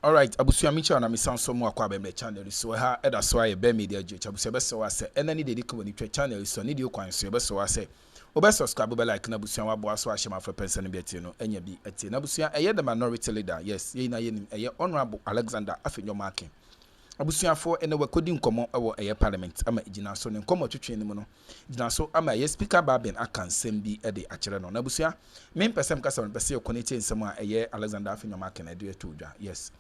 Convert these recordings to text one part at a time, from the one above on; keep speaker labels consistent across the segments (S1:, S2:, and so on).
S1: All right, Abusia Micha na misan so mo akwa be channel so ha e da so aye be media je Abusia be so wase enani de diko ni channel so ni de kwan so be so wase obe subscribe be like na Abusia wa bo aso ahye ma for person be tie no enya bi atie na Abusia eye the minority leader yes ye na ye nim eye honorable Alexander AfenyoMarkins Abusia for ene we kodi nkomo ewo eye parliament ama ejina so ne nkomo twetwe ni mu no ejina so ama ye Speaker Bagbin akansem bi e de akere no na Abusia me person kasa no pese connect nsem a eye Alexander AfenyoMarkins e de to dwa yes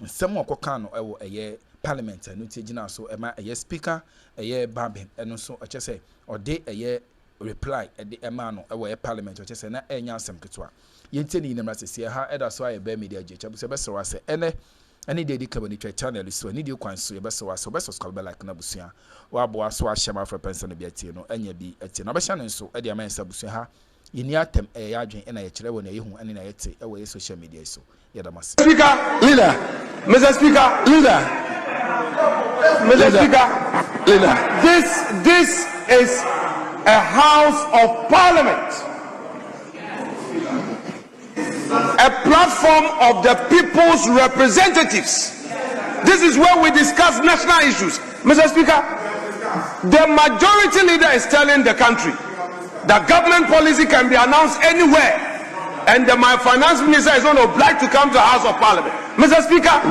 S1: nsem okoka no ewo eye parliament no tie ejina so ema eye Speaker eye Bagbin eno so ochese ode eye reply ede ema no ewo eye parliament ochese na enya asem ketwa yente ni nemra sese ha eda so aye be media je Abusia be so wase ene any day the channel so need you kwan so you best so best subscribe like na Abusia wa bo aso ahye ma for person be atie no anya bi atie na be hya so e de ama Abusia ha yini atem e ya adwen e na ye kire wo na ye hu ane na ye te e wo social media so ye da mas
S2: Speaker leader Mr. Speaker leader Mr. Speaker leader this is a house of parliament, a platform of the people's representatives. This is where we discuss national issues. Mr. Speaker, the majority leader is telling the country that government policy can be announced anywhere, and my finance minister is not obliged to come to the House of Parliament. Mr. Speaker,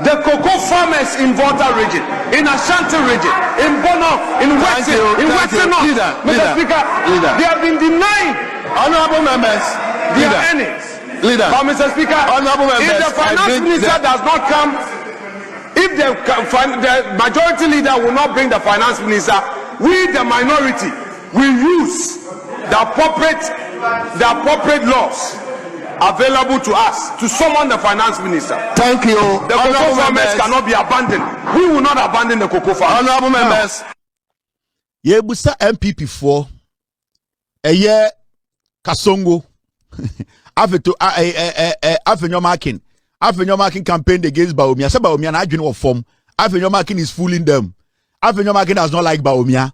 S2: the cocoa farmers in Volta region, in Ashanti region, in Bono, in Western North, Mr. Speaker, they have been denying honorable members their earnings. Leader. But Mr. Speaker, if the finance minister does not come, if the majority leader will not bring the finance minister, we the minority will use the appropriate laws available to us to summon the finance minister.
S3: Thank you.
S2: The cocoa farmers cannot be abandoned. We will not abandon the cocoa farmers.
S3: Honorable members.
S4: Yebusa MPP for a year Kasongo. AfenyoMarkins campaigned against Bawumia. Say Bawumia na adwene wo form. AfenyoMarkins is fooling them. AfenyoMarkins does not like Bawumia.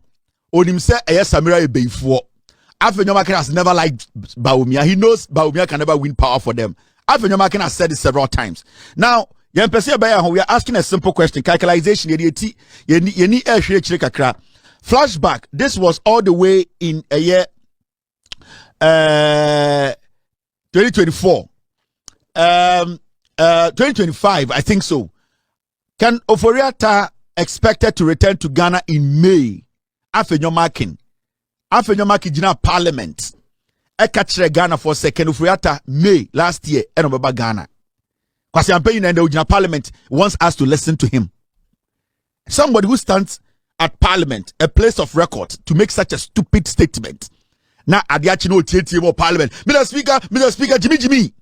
S4: Onim say eye Samira Ebeifo. AfenyoMarkins has never liked Bawumia. He knows Bawumia can never win power for them. AfenyoMarkins has said it several times. Now, we are asking a simple question. Calculation. Flashback. This was all the way in a year 2024. 2025, I think so. Can Oforiatta expected to return to Ghana in May? AfenyoMarkins jina parliament. Ekachre Ghana for second Oforiatta May last year. Enobaba Ghana. Kwasi Ampeyin and the parliament wants us to listen to him. Somebody who stands at parliament, a place of record, to make such a stupid statement. Now, Adiachino TTO Parliament. Mr. Speaker, Jimmy.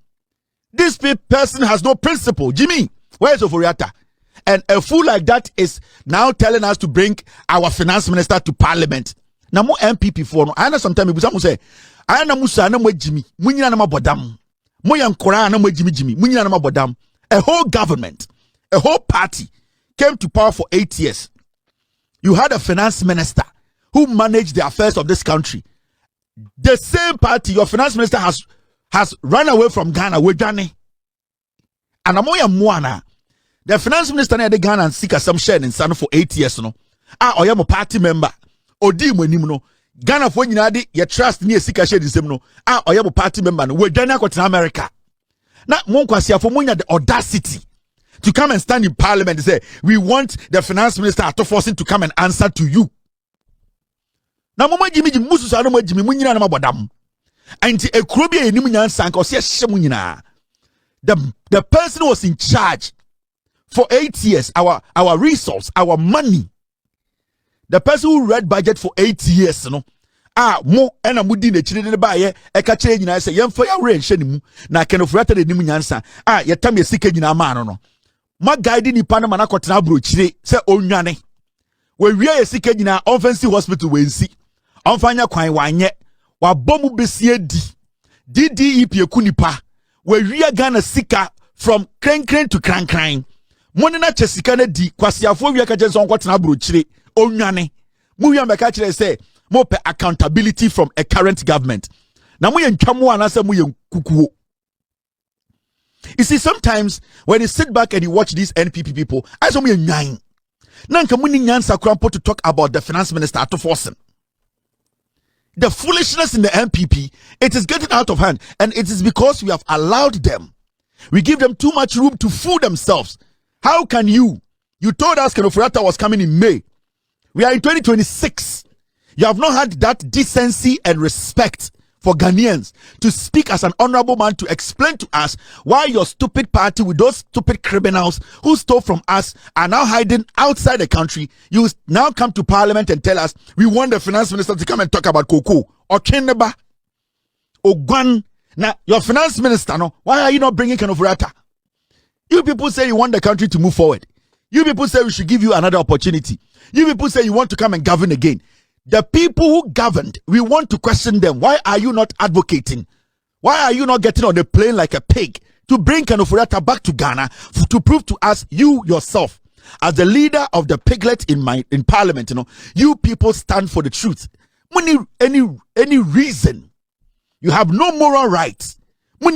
S4: This person has no principle. Jimmy, where is Oforiatta? And a fool like that is now telling us to bring our finance minister to parliament. Now, more MPP for no. I know sometimes people say, I know Musa, I know Jimmy. Munyana nama bodam. Moyan Kora, I know Jimmy. Munyana nama bodam. A whole government, a whole party came to power for 8 years. You had a finance minister who managed the affairs of this country. The same party, your finance minister has run away from Ghana with Ghana. And Amoya Mwana, the finance minister in Ghana and seek some share in Sano for 8 years. No, I am a party member. Odi Mwenimno. Ghana for you trust me a seeker share in Semno. I am a party member. We're Ghana in America. Now, Monkwasia for Munya the audacity to come and stand in parliament and say, we want the finance minister to force him to come and answer to you. Na mama Jimmy musu sa no Jimmy munyina na mabodam anti ekrobi enimu nyansa nka ose hye munyina. The person was in charge for 8 years, our resource, our money. The person who read budget for 8 years no mo ena mudi na chire ne ba ye e ka chire nyina say yemfa ya wure nhye nimu na kenofrata de enimu nyansa yetam ye sika nyina ma no ma guide ni pa na manakotena bro chire say onwane we wie ye sika nyina offensive hospital we nsi onfanya kwan wanye wa bomu besie DDEP ekunipa we wie Ghana sika from kren to kran money na chesika na di kwasiafo wie ka jenso nkotena bro chire onwane mu wie mbeka chire say mo pe accountability from a current government na mo ye ntwamo anase mo ye kukuo You see, sometimes when you sit back and you watch these NPP people, I saw me a nine. Nanka muni nyansa krampo to talk about the finance minister to force him. The foolishness in the NPP, it is getting out of hand, and it is because we have allowed them. We give them too much room to fool themselves. How can you? You told us Kenofurata was coming in May. We are in 2026. You have not had that decency and respect for Ghanaians to speak as an honorable man to explain to us why your stupid party with those stupid criminals who stole from us are now hiding outside the country. You now come to parliament and tell us we want the finance minister to come and talk about cocoa or Keneba or Gwan. Now, your finance minister, no, why are you not bringing Kenofurata? You people say you want the country to move forward. You people say we should give you another opportunity. You people say you want to come and govern again. The people who governed, we want to question them. Why are you not advocating? Why are you not getting on the plane like a pig to bring Kenofurata back to Ghana to prove to us, you yourself, as the leader of the piglet in parliament, you people stand for the truth. Any reason, you have no moral rights. You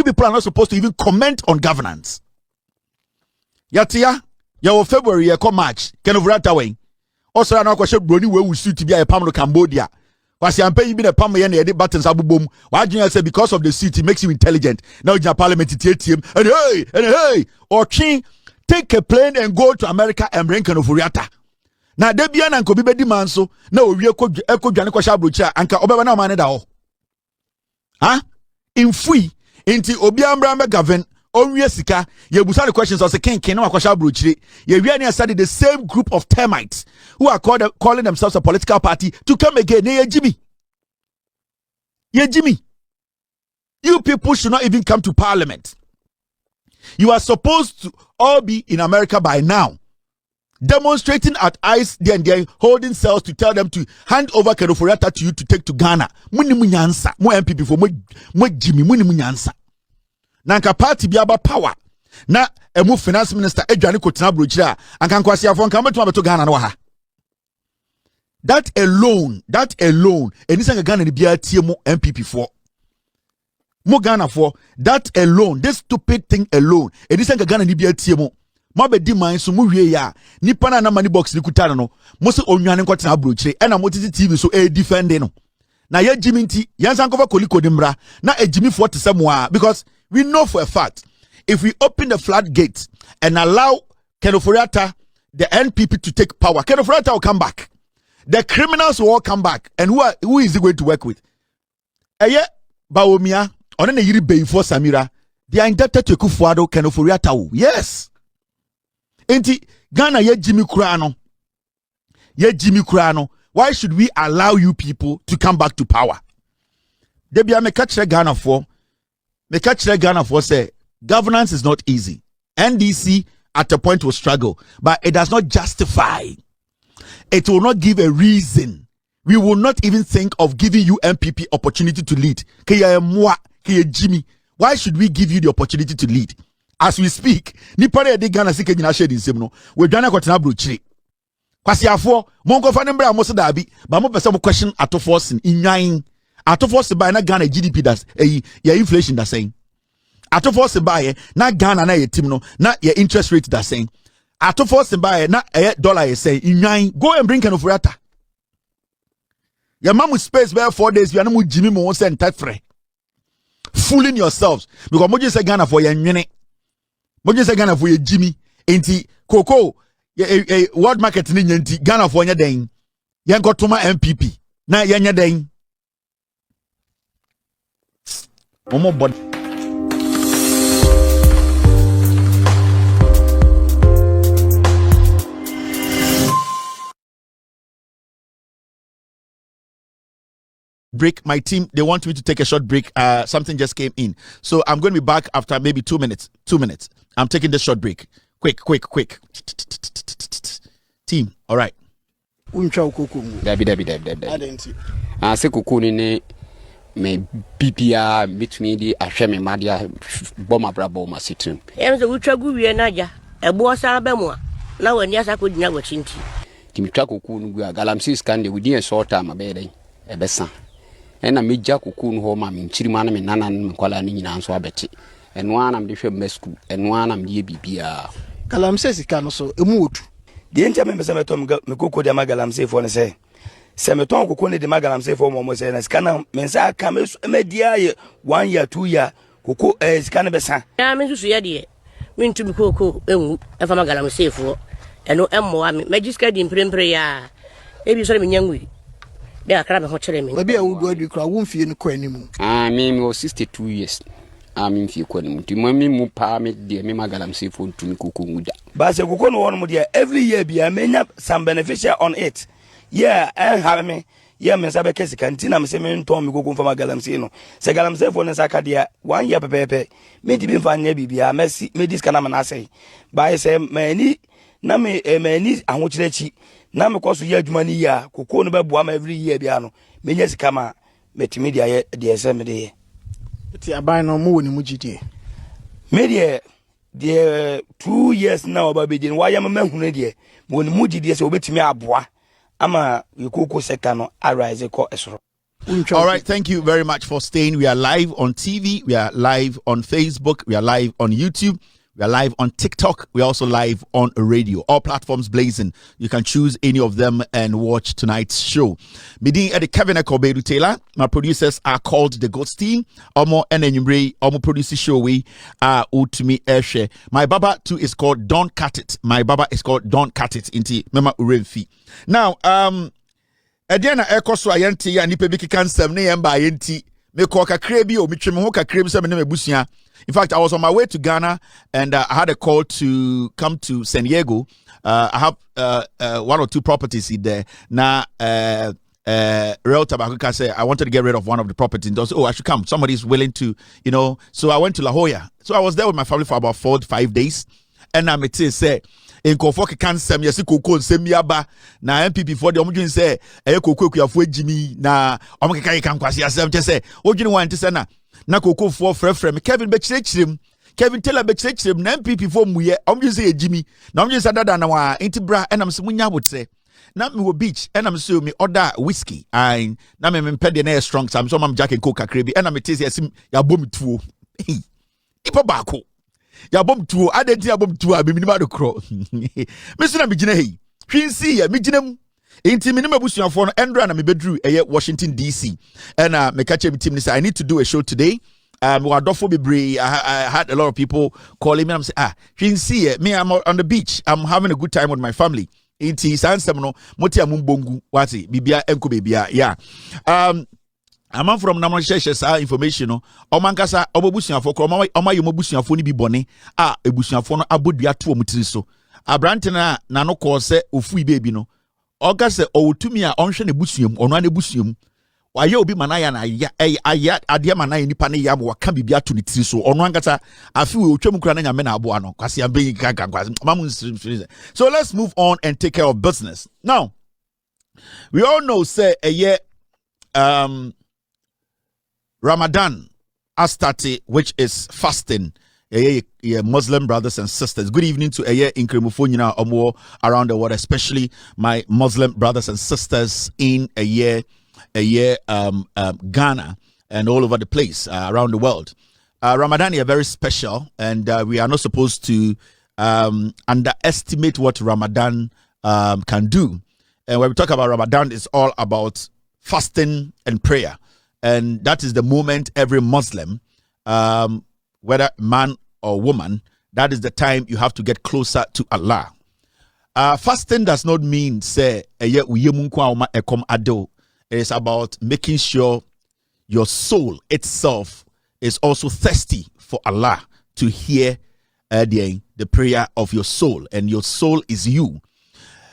S4: people are not supposed to even comment on governance. Yatia. Your February, you come March, Kenofurata way. Also, I know question Brony where we suit to be a Pamelo Cambodia. Was you paying me the Pamela and the buttons abu boom? Why do you say because of the seat it makes you intelligent? Now in parliament it him and hey, or king take a plane and go to America and bring Kenofurata. Now Debian and Kobe Dimanso, no, we could echo Janiko Shabrucha and Obama Maneda. Huh? In free, into Obiambra Gavin. Sika, you busa the questions as a king no akwasha bruchiri. You really study the same group of termites who are calling themselves a political party to come again. Ye Jimmy. You people should not even come to parliament. You are supposed to all be in America by now, demonstrating at ICE there, holding cells to tell them to hand over Kenofurata to you to take to Ghana. Muni munyansa, mo MPP for mo Jimmy, muni munyansa. Nanka party biaba power na emu finance minister edwane kotina brochira anka nkwasi afon kan beto abeto Ghana na ha. That alone enisa Ghana ni bia tie mo MPP for mo Ghana for that alone, this stupid thing alone enisa Ghana ni bia tie mo be di man so mo wie ya nipa na money box ni kutana no mo se onwane kotina brochire e na mo titi TV so defend no na ye Jimmy nti yansa nkova koliko dimra na ejimi for tsemoa because we know for a fact, if we open the floodgates and allow Kenofurata, the NPP to take power, Kenofurata will come back. The criminals will all come back. And who is he going to work with? Eye Bawumia, Onene Yiri Beinfo Samira, they are indebted to Kufuado Kenofurata. Yes. Enti Ghana ye Jimmy Kurano. Why should we allow you people to come back to power? Debia me catch Ghana for. The catch Ghana for say governance is not easy. NDC at a point will struggle, but it does not justify. It will not give a reason. We will not even think of giving you MPP opportunity to lead. Jimmy, why should we give you the opportunity to lead? As we speak, Nipare de Ghana sike nyina shade nsem no. We dwana kwatena brochire. Kwasi afo, monko fa nembra mo se dabi, ba mo pese mo question atofo in nyan. Atofo by na Ghana GDP das ya inflation da saying. Atofo by na Ghana na ye team no na ye interest rate da saying. Atofo by na dollar ye say in go and bring Kenofurata. Your mom with space by 4 days we are no Jimmy mo say entitled free. Fooling yourselves because moje say Ghana for ye nwene. Moje say Ghana for ye Jimmy enti Coco world market ni enti Ghana for nya den. Ye nkotoma MPP na ye nya den. Break. My team, they want me to take a short break. Something just came in, so I'm going to be back after maybe 2 minutes. 2 minutes. I'm taking this short break. Quick. Team, all right.
S3: Debbie. Say kuku ni me BPA meet me di ahwe me madia boma brabo ma situm.
S5: Em se utwagu wie na ja. Ebo san ba mu a. Na wani asa ko dinya wachinti.
S3: Kimi twa kuku no gu galamsi scan de within a short time abeden. Ebesa. ɛna meja kuku no ho ma me nchirima na me nana no me kwala ni nyina nso abeti ɛno ana me de hwɛ mesku ɛno ana me ye bibia
S6: galamsey sika no so emu otu
S7: de ntia me pese meto me koko de magalamsey fo ne se meton koko ne de magalamsey fo mo se na sika na me nsa aka me dia ye 1 year 2 year koko sika ne besa
S5: ya me susu ye de me ntumi koko enwu efa magalamsey fo ɛno emmoa me magiska di mprempre ya ebi so me nyanwi de akra me ho kyere me
S6: baby a wudu adu kra wo mfie no kɔ animu
S3: me was 62 years me mfie kɔ animu ti mami mu pa me de me magalamsey fo ntumi koko nguda
S7: ba se koko no won mo de every year bia menya some beneficial on it yeah have me yeah me sabe kesi kantina me se me nton me koko mfa magalamsey no se galamsey fo ne saka de 1 year pepepe me di bi mfa nya bibia me diska na me na sei ba se mani na me mani ahokyereki na me koso ye adwuma ni ya koko no beboa ma every year bia no menya sika ma metimi dia de ese me de
S6: ti aban no mo woni mu gidie
S7: me de 2 years na oba be din waya ma mahunu de woni mu gidie se obetimi aboa ama yekoko seka no arise ko esoro.
S4: All right, thank you very much for staying. We are live on TV, we are live on Facebook, we are live on YouTube, we are live on TikTok. We're also live on radio. All platforms blazing. You can choose any of them and watch tonight's show. Meeting at the Kevin Ekobedu Taylor. My producers are called the Ghost Team. Omo Enenyumre. Omo producer show we are Utumi Eshe. My baba too is called Don't Cut It. My baba is called Don't Cut It. Inti Mema Uremfi. Now, Ediana Ekoso Ayenti ya nipe biki kansem ne yemba ayenti. Me ko kakre bi o mitwe me ho kakre bi se me ne mebusia. In fact, I was on my way to Ghana and I had a call to come to San Diego. I have 1 or 2 properties in there. Now, Realtor Bakuka said, I wanted to get rid of one of the properties. And I should come. Somebody's willing to, So I went to La Jolla. So I was there with my family for about 4 to 5 days. And I say, in Kofoki can send me a koko send me aba na MPP for the omujin say koko kuafo Jimmy na omkeka kan kwase asem che say ojini wan te na koko for frefrem Kevin Bechirechirem Kevin Taylor Bechirechirem na MPP for muye omujin say Jimmy na omujin say dada na wa intibra enam se munya botre na me wo beach enam se me order whiskey and na me mpede na strong sam so mam jack and coke akrebi enam te say asim ya bom tuo ipo baako ya bom tuo adenti ya bom tuo abi minima do kro mesu na migina hei twinsi ya migina inti minima busuafo no endra na mebedru Washington DC and me catch team say I need to do a show today. Wadofo bebre I had a lot of people calling me and I'm saying twinsi me I'm on the beach, I'm having a good time with my family. Inti sansem no moti amumbongu wati bibia enko bibia yeah. I'm from Namashesha information no omankasa obobusuafo ko omayemobusuafo ni bi bone ebusuafo no abodua to omutiri so abrante na no ko se ofu baby no oga se owotumi a onhwe ne busuam ono an busuam waye obi manaya na aya ade manaya nipa ne yam waka bibia to ne tiri so ono ankasa afi we otwam kura na nyame na aboa no kwase ambe kwase mamu. So let's move on and take care of business. Now we all know say Ramadan has started, which is fasting. Muslim brothers and sisters. Good evening to Incremophonina Omo around the world, especially my Muslim brothers and sisters in Ghana and all over the place around the world. Ramadan is very special, and we are not supposed to underestimate what Ramadan can do. And when we talk about Ramadan, it's all about fasting and prayer. And that is the moment every Muslim, whether man or woman, that is the time you have to get closer to Allah. Fasting does not mean say it is about making sure your soul itself is also thirsty for Allah to hear the prayer of your soul, and your soul is you.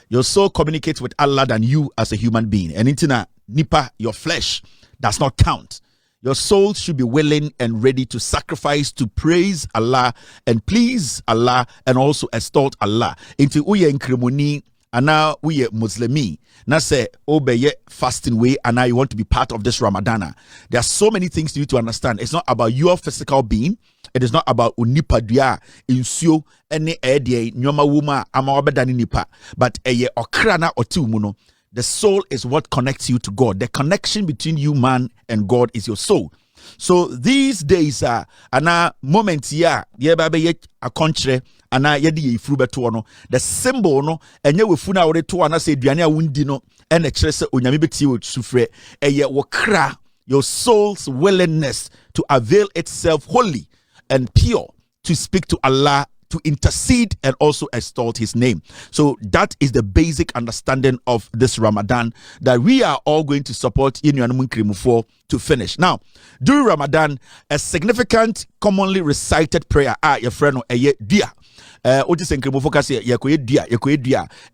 S4: Your soul communicates with Allah than you as a human being. And intina nipa, your flesh does not count. Your soul should be willing and ready to sacrifice to praise Allah and please Allah and also extol Allah. Into uye nkremoni ana uye Muslimi na say obeye fasting way and now you want to be part of this Ramadan. There are so many things you need to understand. It's not about your physical being. It is not about unipadua insio any ede nyoma wuma ama obedani nipa, but eye okrana otumuno. The soul is what connects you to God. The connection between you, man, and God is your soul. So these days, ana moment ya baby ye a country, ana yedi ye frubeto no. The symbol no, and ye wifuna ore to ana se duania wundino, and a trese unyamibiti would sufre, and ye wakra your soul's willingness to avail itself wholly and pure to speak to Allah, to intercede and also extol his name. So that is the basic understanding of this Ramadan that we are all going to support in for to finish. Now, during Ramadan, a significant commonly recited prayer, your friend dia.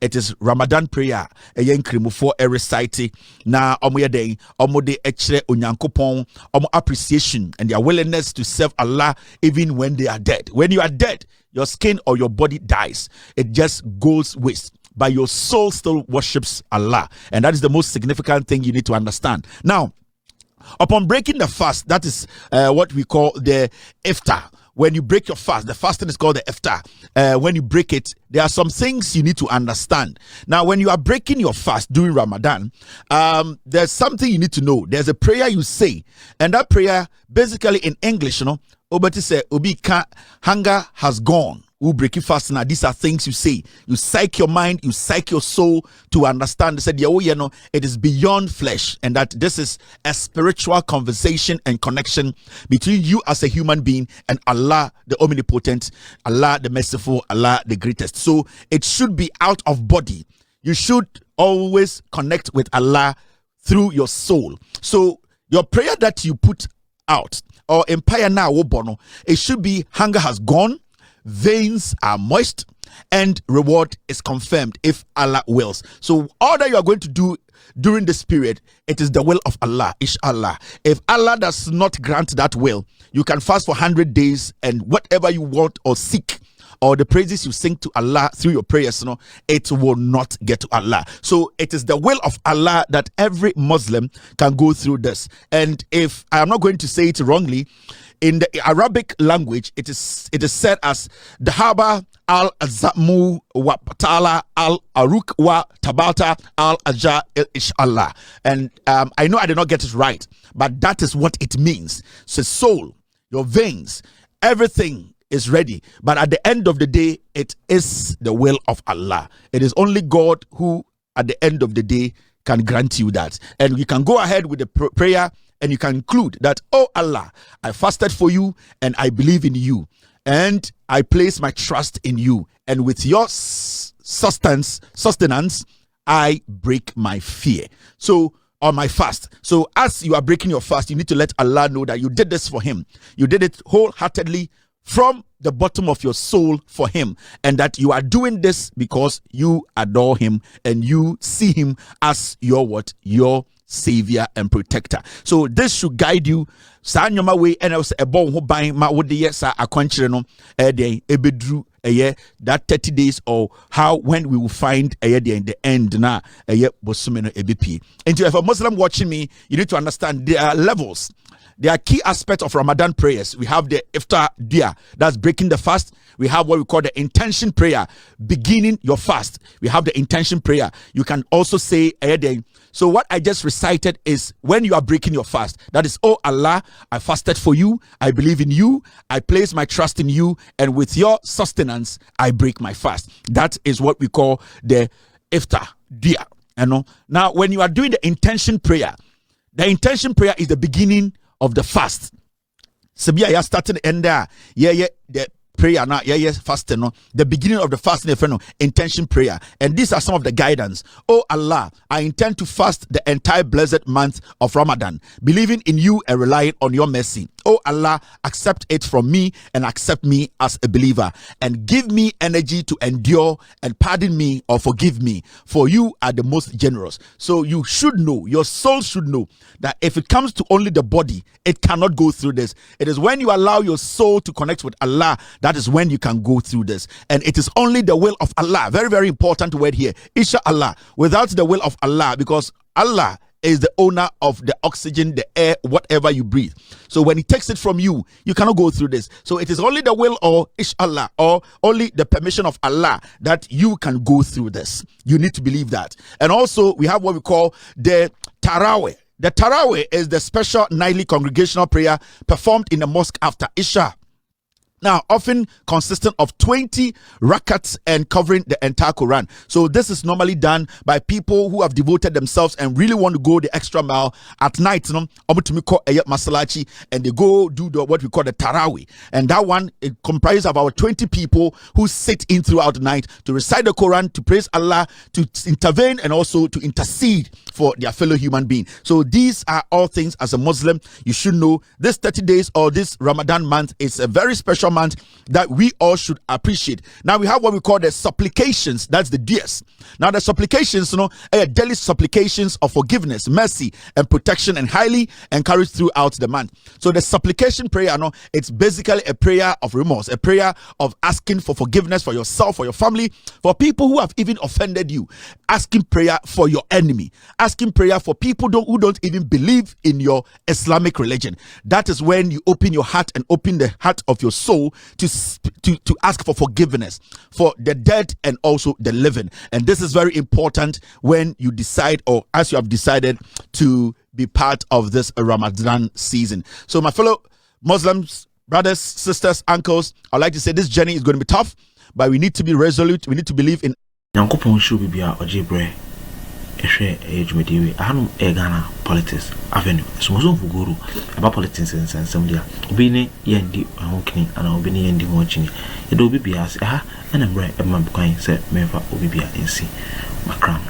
S4: It is Ramadan prayer recite na appreciation and their willingness to serve Allah even when they are dead. When you are dead, your skin or your body dies. It just goes waste. But your soul still worships Allah. And that is the most significant thing you need to understand. Now, upon breaking the fast, that is what we call the iftar. When you break your fast, the fasting is called the iftar. When you break it, there are some things you need to understand. Now, when you are breaking your fast during Ramadan, there's something you need to know. There's a prayer you say. And that prayer, basically in English, Obati say, Obika, hunger has gone. Who break it fast now? These are things you say. You psych your mind, you psych your soul to understand. They said, it is beyond flesh, and that this is a spiritual conversation and connection between you as a human being and Allah, the omnipotent, Allah, the merciful, Allah, the greatest. So it should be out of body. You should always connect with Allah through your soul. So your prayer that you put out, or empire now, it should be hunger has gone, veins are moist, and reward is confirmed if Allah wills. So all that you are going to do during this period, it is the will of Allah, inshallah. If Allah does not grant that will, you can fast for 100 days, and whatever you want or seek, or the praises you sing to Allah through your prayers, it will not get to Allah. So it is the will of Allah that every Muslim can go through this. And if I am not going to say it wrongly, in the Arabic language, it is said as Dahaba al-Zamu wa Patala al-Aruk wa Tabata al-Aja inshallah. And I know I did not get it right, but that is what it means. So soul, your veins, everything is ready, but at the end of the day, it is the will of Allah. It is only God who at the end of the day can grant you that. And you can go ahead with the prayer, and you can include that, oh Allah, I fasted for you and I believe in you, and I place my trust in you, and with your sustenance I break my fear. So on my fast. So as you are breaking your fast, you need to let Allah know that you did this for him. You did it wholeheartedly from the bottom of your soul for him, and that you are doing this because you adore him and you see him as your savior and protector. So this should guide you. Sanyoma way and also a bon who buying my would yes a country no day ebedru a year that 30 days, or how when we will find a year in the end na a year bosumeno ebp. And if a Muslim watching me, you need to understand there are levels. There are key aspects of Ramadan prayers. We have the iftar dia, that's breaking the fast. We have what we call the intention prayer, beginning your fast. We have the intention prayer. You can also say ayadeng. So what I just recited is when you are breaking your fast. That is, oh Allah, I fasted for you. I believe in you. I place my trust in you. And with your sustenance, I break my fast. That is what we call the iftar dia. Now, when you are doing the intention prayer is the beginning of the fast. Sabia ya started and there. The prayer now, fasting. No, the beginning of the fast, intention prayer. And these are some of the guidance. Oh Allah, I intend to fast the entire blessed month of Ramadan, believing in you and relying on your mercy. Oh Allah, accept it from me and accept me as a believer, and give me energy to endure, and pardon me or forgive me, for you are the most generous. So you should know, your soul should know, that if it comes to only the body, it cannot go through this. It is when you allow your soul to connect with Allah, that is when you can go through this. And it is only the will of Allah. Very, very important word here. Inshallah. Without the will of Allah, because Allah is the owner of the oxygen, the air, whatever you breathe. So when he takes it from you, you cannot go through this. So it is only the will or inshallah or only the permission of Allah that you can go through this. You need to believe that. And also we have what we call the Tarawih. The Tarawih is the special nightly congregational prayer performed in the mosque after Isha. Now, often consistent of 20 rakats and covering the entire Quran. So this is normally done by people who have devoted themselves and really want to go the extra mile at night. And they go do what we call the Tarawih. And that one, it comprises of about 20 people who sit in throughout the night to recite the Quran, to praise Allah, to intervene, and also to intercede for their fellow human being. So these are all things as a Muslim you should know. This 30 days or this Ramadan month is a very special month that we all should appreciate. Now we have what we call the supplications. That's the DS. Now the supplications, are daily supplications of forgiveness, mercy, and protection, and highly encouraged throughout the month. So the supplication prayer, it's basically a prayer of remorse, a prayer of asking for forgiveness for yourself, for your family, for people who have even offended you, asking prayer for your enemy, asking prayer for people who don't even believe in your Islamic religion. That is when you open your heart and open the heart of your soul to ask for forgiveness for the dead and also the living. And this is very important when you decide, or as you have decided, to be part of this Ramadan season. So my fellow Muslims, brothers, sisters, uncles, I'd like to say this journey is going to be tough, but we need to be resolute. We need to believe in
S8: Ghana politics avenue. So most of guru about politics and some dia. Obini yendi ahokini and obini yendi mochini. It will be bias and I'm right a man say member obibia NC. Macron.